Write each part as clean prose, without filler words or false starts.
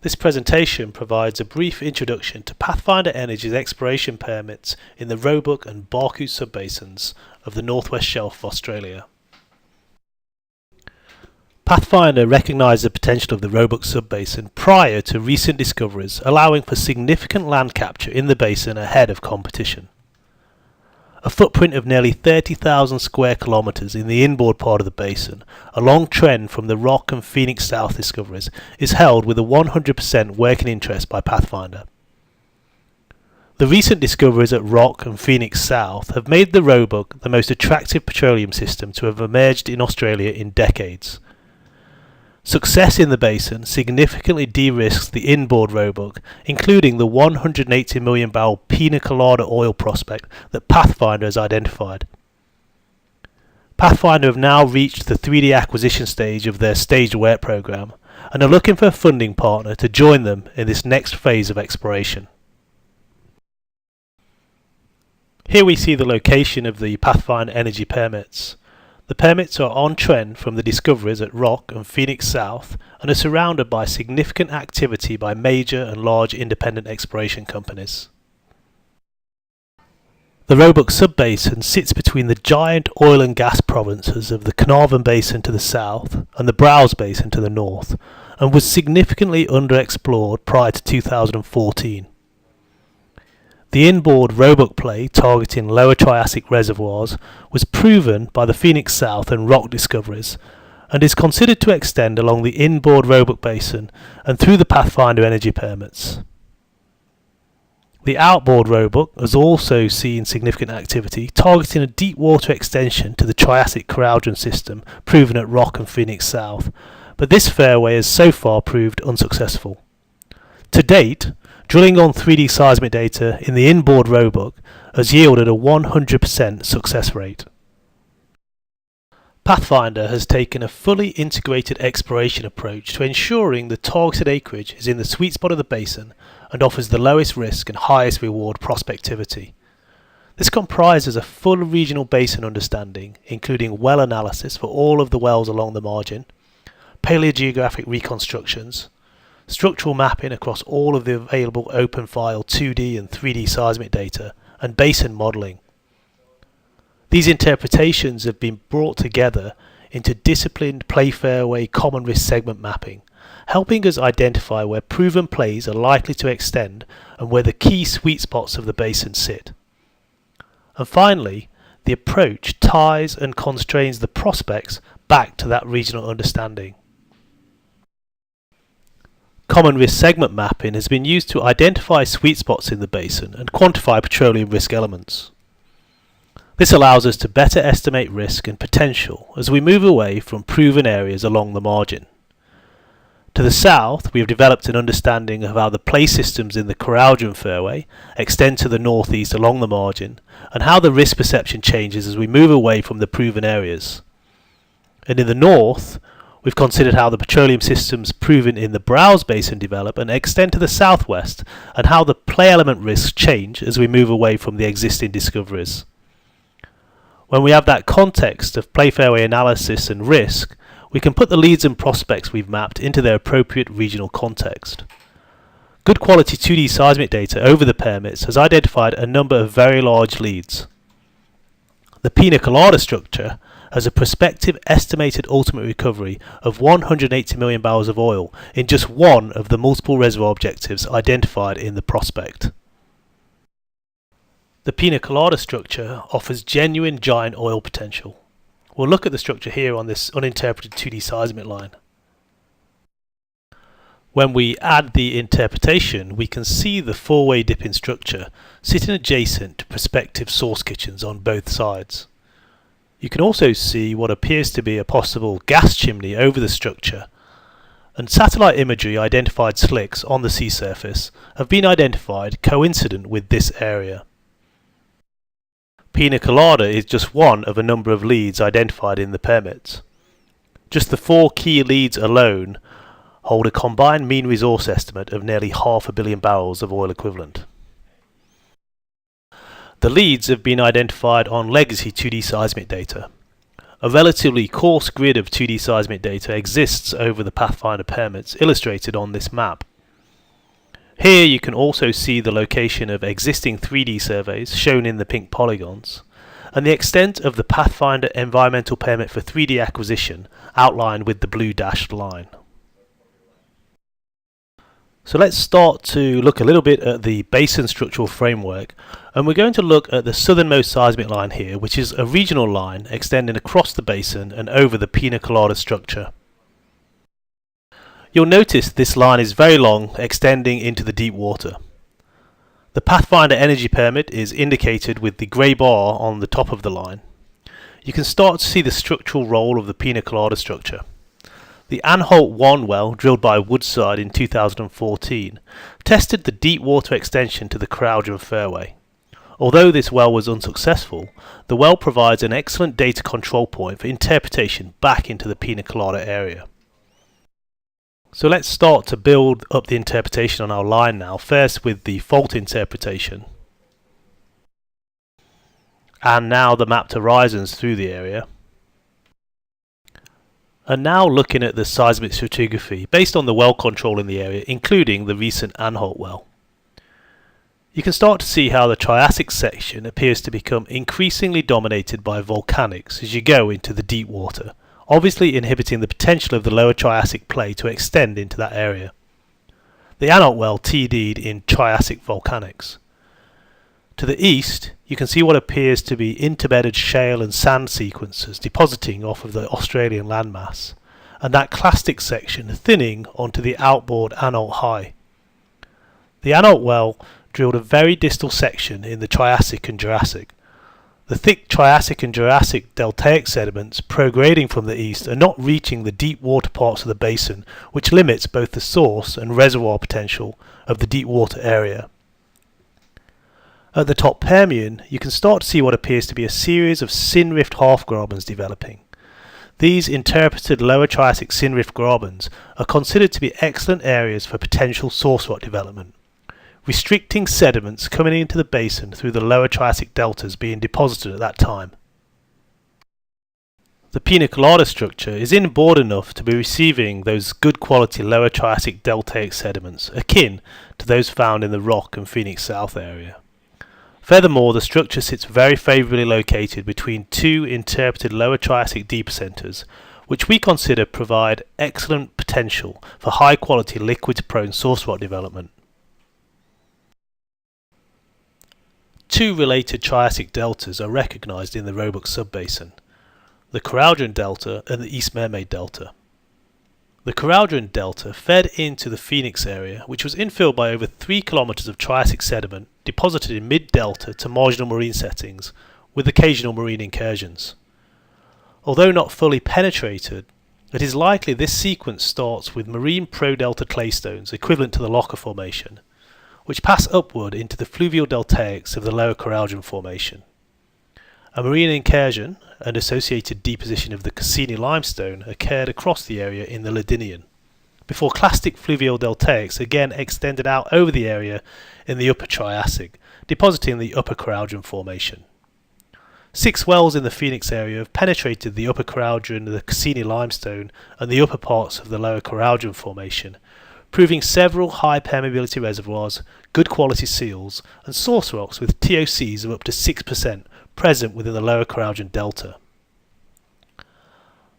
This presentation provides a brief introduction to Pathfinder Energy's exploration permits in the Roebuck and Barcoo subbasins of the Northwest Shelf of Australia. Pathfinder recognised the potential of the Roebuck subbasin prior to recent discoveries, allowing for significant land capture in the basin ahead of competition. A footprint of nearly 30,000 square kilometres in the inboard part of the basin, a long trend from the Rock and Phoenix South discoveries, is held with a 100% working interest by Pathfinder. The recent discoveries at Rock and Phoenix South have made the Roebuck the most attractive petroleum system to have emerged in Australia in decades. Success in the basin significantly de-risks the inboard Roebuck, including the 180 million barrel Pina Colada oil prospect that Pathfinder has identified. Pathfinder have now reached the 3D acquisition stage of their staged work program and are looking for a funding partner to join them in this next phase of exploration. Here we see the location of the Pathfinder Energy permits. The permits are on trend from the discoveries at Rock and Phoenix South and are surrounded by significant activity by major and large independent exploration companies. The Roebuck sub-basin sits between the giant oil and gas provinces of the Keraudren Basin to the south and the Browse Basin to the north, and was significantly underexplored prior to 2014. The inboard Roebuck play targeting lower Triassic reservoirs was proven by the Phoenix South and Rock discoveries and is considered to extend along the inboard Roebuck basin and through the Pathfinder Energy permits. The outboard Roebuck has also seen significant activity targeting a deep water extension to the Triassic Keraudren system proven at Rock and Phoenix South, but this fairway has so far proved unsuccessful. To date, drilling on 3D seismic data in the inboard Roebuck has yielded a 100% success rate. Pathfinder has taken a fully integrated exploration approach to ensuring the targeted acreage is in the sweet spot of the basin and offers the lowest risk and highest reward prospectivity. This comprises a full regional basin understanding, including well analysis for all of the wells along the margin, paleogeographic reconstructions, structural mapping across all of the available open file 2D and 3D seismic data, and basin modelling. These interpretations have been brought together into disciplined play fairway common risk segment mapping, helping us identify where proven plays are likely to extend and where the key sweet spots of the basin sit. And finally, the approach ties and constrains the prospects back to that regional understanding. Common risk segment mapping has been used to identify sweet spots in the basin and quantify petroleum risk elements. This allows us to better estimate risk and potential as we move away from proven areas along the margin. To the south, we have developed an understanding of how the play systems in the Keraudren fairway extend to the northeast along the margin, and how the risk perception changes as we move away from the proven areas. And in the north, we've considered how the petroleum systems proven in the Browse Basin develop and extend to the southwest, and how the play element risks change as we move away from the existing discoveries. When we have that context of play fairway analysis and risk, we can put the leads and prospects we've mapped into their appropriate regional context. Good quality 2D seismic data over the permits has identified a number of very large leads. The Pina Colada structure has a prospective estimated ultimate recovery of 180 million barrels of oil in just one of the multiple reservoir objectives identified in the prospect. The Pina Colada structure offers genuine giant oil potential. We'll look at the structure here on this uninterpreted 2D seismic line. When we add the interpretation, we can see the four-way dipping structure sitting adjacent to prospective source kitchens on both sides. You can also see what appears to be a possible gas chimney over the structure, and satellite imagery identified slicks on the sea surface have been identified coincident with this area. Pina Colada is just one of a number of leads identified in the permits. Just the 4 key leads alone hold a combined mean resource estimate of nearly 500 million barrels of oil equivalent. The leads have been identified on legacy 2D seismic data. A relatively coarse grid of 2D seismic data exists over the Pathfinder permits illustrated on this map. Here you can also see the location of existing 3D surveys shown in the pink polygons, and the extent of the Pathfinder environmental permit for 3D acquisition outlined with the blue dashed line. So let's start to look a little bit at the basin structural framework, and we're going to look at the southernmost seismic line here, which is a regional line extending across the basin and over the Pina Colada structure. You'll notice this line is very long, extending into the deep water. The Pathfinder energy permit is indicated with the grey bar on the top of the line. You can start to see the structural role of the Pina Colada structure. The Anholt 1 well, drilled by Woodside in 2014, tested the deep water extension to the Keraudren Fairway. Although this well was unsuccessful, the well provides an excellent data control point for interpretation back into the Pina Colada area. So let's start to build up the interpretation on our line now, first with the fault interpretation, and now the mapped horizons through the area. And now looking at the seismic stratigraphy based on the well control in the area, including the recent Anholt well. You can start to see how the Triassic section appears to become increasingly dominated by volcanics as you go into the deep water, obviously inhibiting the potential of the lower Triassic play to extend into that area. The Anholt well TD'd in Triassic volcanics. To the east, you can see what appears to be interbedded shale and sand sequences depositing off of the Australian landmass, and that clastic section thinning onto the outboard Anholt High. The Anholt well drilled a very distal section in the Triassic and Jurassic. The thick Triassic and Jurassic deltaic sediments prograding from the east are not reaching the deep water parts of the basin, which limits both the source and reservoir potential of the deep water area. At the top Permian, you can start to see what appears to be a series of syn-rift half-grabens developing. These interpreted lower Triassic syn-rift grabens are considered to be excellent areas for potential source rock development, restricting sediments coming into the basin through the lower Triassic deltas being deposited at that time. The Pina Colada structure is inboard enough to be receiving those good quality lower Triassic deltaic sediments, akin to those found in the Rock and Phoenix South area. Furthermore, the structure sits very favourably located between two interpreted lower Triassic deeper centres, which we consider provide excellent potential for high quality liquids prone source rock development. Two related Triassic deltas are recognised in the Roebuck Sub-basin, the Keraudren Delta and the East Mermaid Delta. The Keraudren Delta fed into the Phoenix area, which was infilled by over 3 kilometres of Triassic sediment deposited in mid-delta to marginal marine settings, with occasional marine incursions. Although not fully penetrated, it is likely this sequence starts with marine pro-delta claystones equivalent to the Locker Formation, which pass upward into the fluvial deltaics of the lower Keraudren Formation. A marine incursion and associated deposition of the Cassini limestone occurred across the area in the Ladinian, before clastic fluvial deltaics again extended out over the area in the upper Triassic, depositing the upper Keraudren Formation. 6 wells in the Phoenix area have penetrated the upper Keraudren, the Cassini limestone and the upper parts of the lower Keraudren Formation, proving several high permeability reservoirs, good quality seals, and source rocks with TOCs of up to 6% present within the lower Keraudren Delta.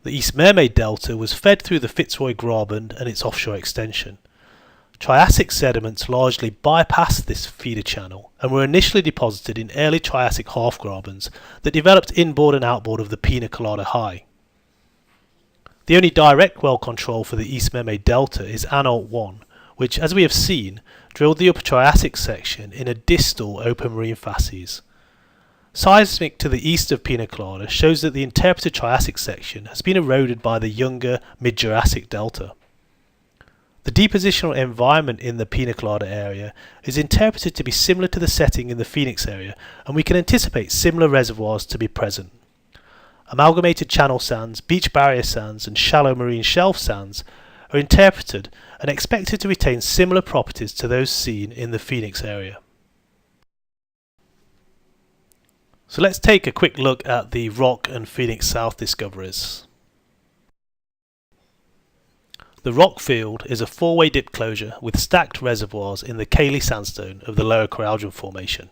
The East Mermaid Delta was fed through the Fitzroy Graben and its offshore extension. Triassic sediments largely bypassed this feeder channel and were initially deposited in early Triassic half-grabens that developed inboard and outboard of the Pina Colada High. The only direct well control for the East Mermaid Delta is Anholt 1, which, as we have seen, drilled the upper Triassic section in a distal open marine facies. Seismic to the east of Pina Colada shows that the interpreted Triassic section has been eroded by the younger mid-Jurassic Delta. The depositional environment in the Pina Colada area is interpreted to be similar to the setting in the Phoenix area, and we can anticipate similar reservoirs to be present. Amalgamated channel sands, beach barrier sands and shallow marine shelf sands are interpreted and expected to retain similar properties to those seen in the Phoenix area. So let's take a quick look at the Rock and Phoenix South discoveries. The rock field is a four-way dip closure with stacked reservoirs in the Cayley sandstone of the Lower Keraudren Formation.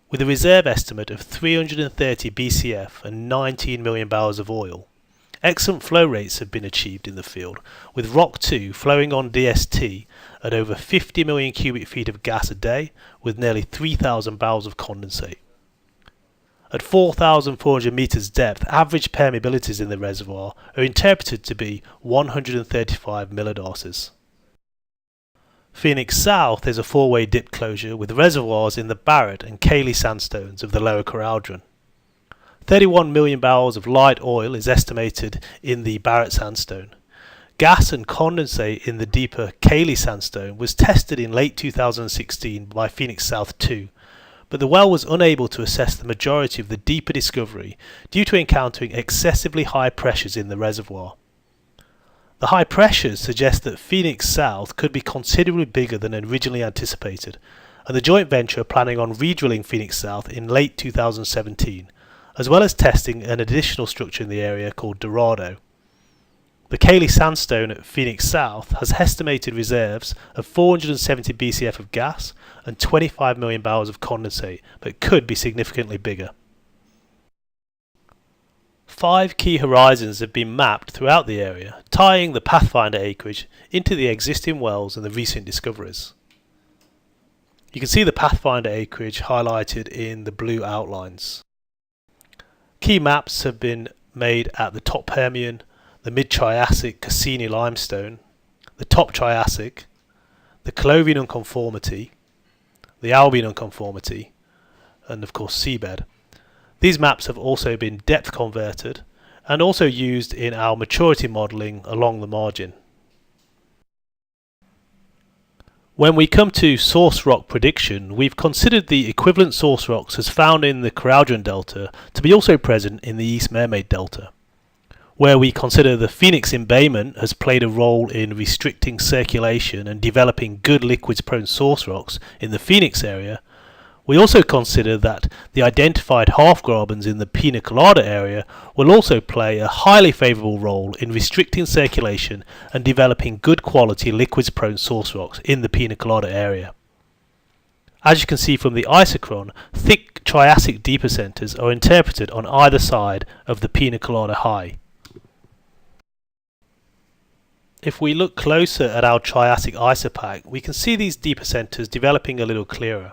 With a reserve estimate of 330 BCF and 19 million barrels of oil, excellent flow rates have been achieved in the field, with Rock 2 flowing on DST at over 50 million cubic feet of gas a day with nearly 3,000 barrels of condensate. At 4,400 metres depth, average permeabilities in the reservoir are interpreted to be 135 millidarcies. Phoenix South is a four-way dip closure with reservoirs in the Barrett and Cayley sandstones of the Lower Keraudren. 31 million barrels of light oil is estimated in the Barrett sandstone. Gas and condensate in the deeper Cayley sandstone was tested in late 2016 by Phoenix South 2, but the well was unable to assess the majority of the deeper discovery due to encountering excessively high pressures in the reservoir. The high pressures suggest that Phoenix South could be considerably bigger than originally anticipated, and the joint venture are planning on redrilling Phoenix South in late 2017, as well as testing an additional structure in the area called Dorado. The Cayley sandstone at Phoenix South has estimated reserves of 470 BCF of gas and 25 million barrels of condensate, but could be significantly bigger. 5 key horizons have been mapped throughout the area, tying the Pathfinder acreage into the existing wells and the recent discoveries. You can see the Pathfinder acreage highlighted in the blue outlines. Key maps have been made at the top Permian, the mid-Triassic Cassini limestone, the top Triassic, the Calovian unconformity, the Albion unconformity, and of course seabed. These maps have also been depth converted and also used in our maturity modelling along the margin. When we come to source rock prediction, we've considered the equivalent source rocks as found in the Keraudren Delta to be also present in the East Mermaid Delta, where we consider the Phoenix embayment has played a role in restricting circulation and developing good liquids-prone source rocks in the Phoenix area. We also consider that the identified half-grabens in the Pina Colada area will also play a highly favourable role in restricting circulation and developing good quality liquids-prone source rocks in the Pina Colada area. As you can see from the isochron, thick Triassic deeper centres are interpreted on either side of the Pina Colada high. If we look closer at our Triassic Isopach, we can see these deeper centres developing a little clearer.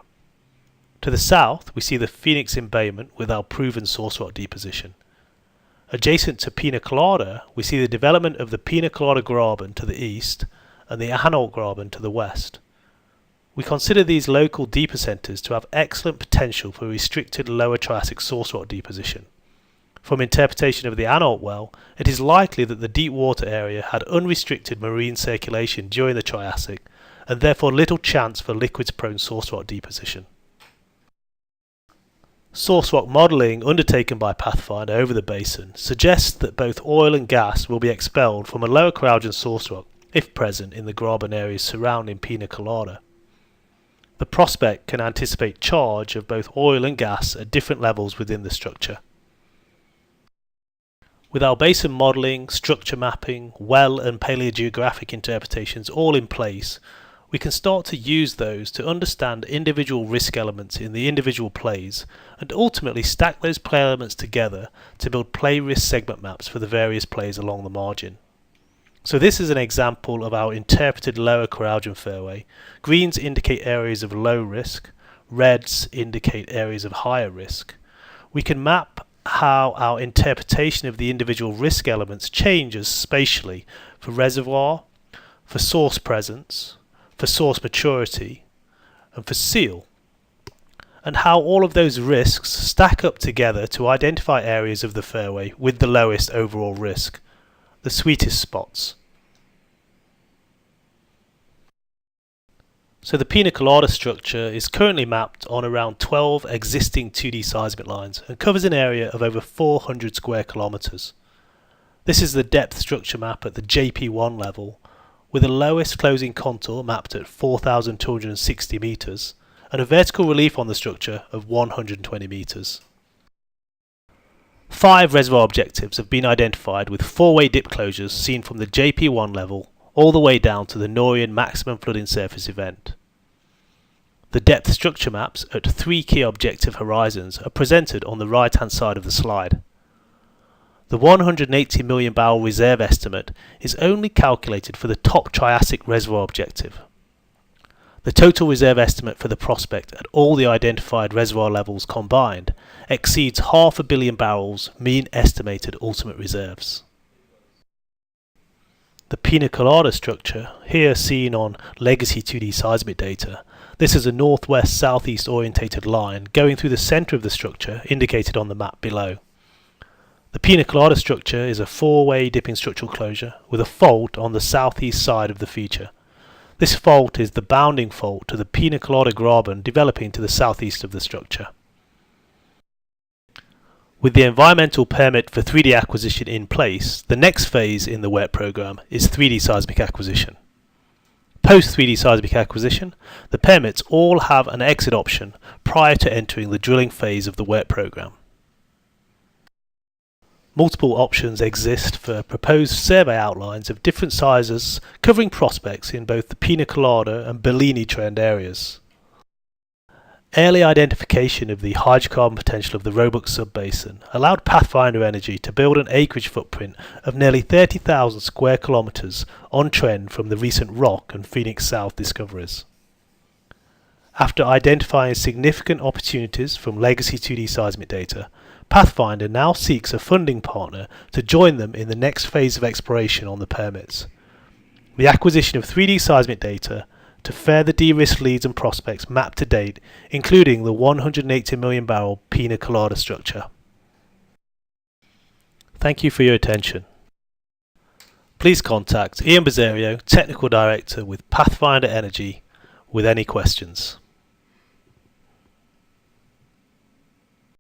To the south, we see the Phoenix embayment with our proven source rock deposition. Adjacent to Pina Colada, we see the development of the Pina Colada graben to the east and the Anholt graben to the west. We consider these local deeper centres to have excellent potential for restricted lower Triassic source rock deposition. From interpretation of the Anholt well, it is likely that the deep water area had unrestricted marine circulation during the Triassic and therefore little chance for liquids-prone source rock deposition. Source rock modelling undertaken by Pathfinder over the basin suggests that both oil and gas will be expelled from a lower Keraudren source rock if present in the graben areas surrounding Pina Colada. The prospect can anticipate charge of both oil and gas at different levels within the structure. With our basin modelling, structure mapping, well and paleogeographic interpretations all in place, we can start to use those to understand individual risk elements in the individual plays and ultimately stack those play elements together to build play risk segment maps for the various plays along the margin. So this is an example of our interpreted lower Keraudren fairway. Greens indicate areas of low risk, reds indicate areas of higher risk. We can map how our interpretation of the individual risk elements changes spatially for reservoir, for source presence, for source maturity, and for seal, and how all of those risks stack up together to identify areas of the fairway with the lowest overall risk, the sweetest spots. So the Pina Colada structure is currently mapped on around 12 existing 2D seismic lines and covers an area of over 400 square kilometres. This is the depth structure map at the JP1 level, with the lowest closing contour mapped at 4,260 metres and a vertical relief on the structure of 120 metres. 5 reservoir objectives have been identified with 4-way dip closures seen from the JP1 level all the way down to the Norian maximum flooding surface event. The depth structure maps at 3 key objective horizons are presented on the right hand side of the slide. The 180 million barrel reserve estimate is only calculated for the top Triassic reservoir objective. The total reserve estimate for the prospect at all the identified reservoir levels combined exceeds 500 million barrels mean estimated ultimate reserves. The Pina Colada structure, here seen on legacy 2D seismic data, this is a northwest-southeast orientated line going through the centre of the structure indicated on the map below. The Pina Colada structure is a 4-way dipping structural closure with a fault on the southeast side of the feature. This fault is the bounding fault to the Pina Colada graben developing to the southeast of the structure. With the environmental permit for 3D acquisition in place, the next phase in the WET program is 3D seismic acquisition. Post 3D seismic acquisition, the permits all have an exit option prior to entering the drilling phase of the WET program. Multiple options exist for proposed survey outlines of different sizes covering prospects in both the Pina Colada and Bellini trend areas. Early identification of the hydrocarbon potential of the Roebuck Sub-basin allowed Pathfinder Energy to build an acreage footprint of nearly 30,000 square kilometres on trend from the recent Rock and Phoenix South discoveries. After identifying significant opportunities from legacy 2D seismic data, Pathfinder now seeks a funding partner to join them in the next phase of exploration on the permits. The acquisition of 3D seismic data to further de-risk leads and prospects mapped to date, including the 180 million barrel Pina Colada structure. Thank you for your attention. Please contact Ian Bazzario, Technical Director with Pathfinder Energy, with any questions.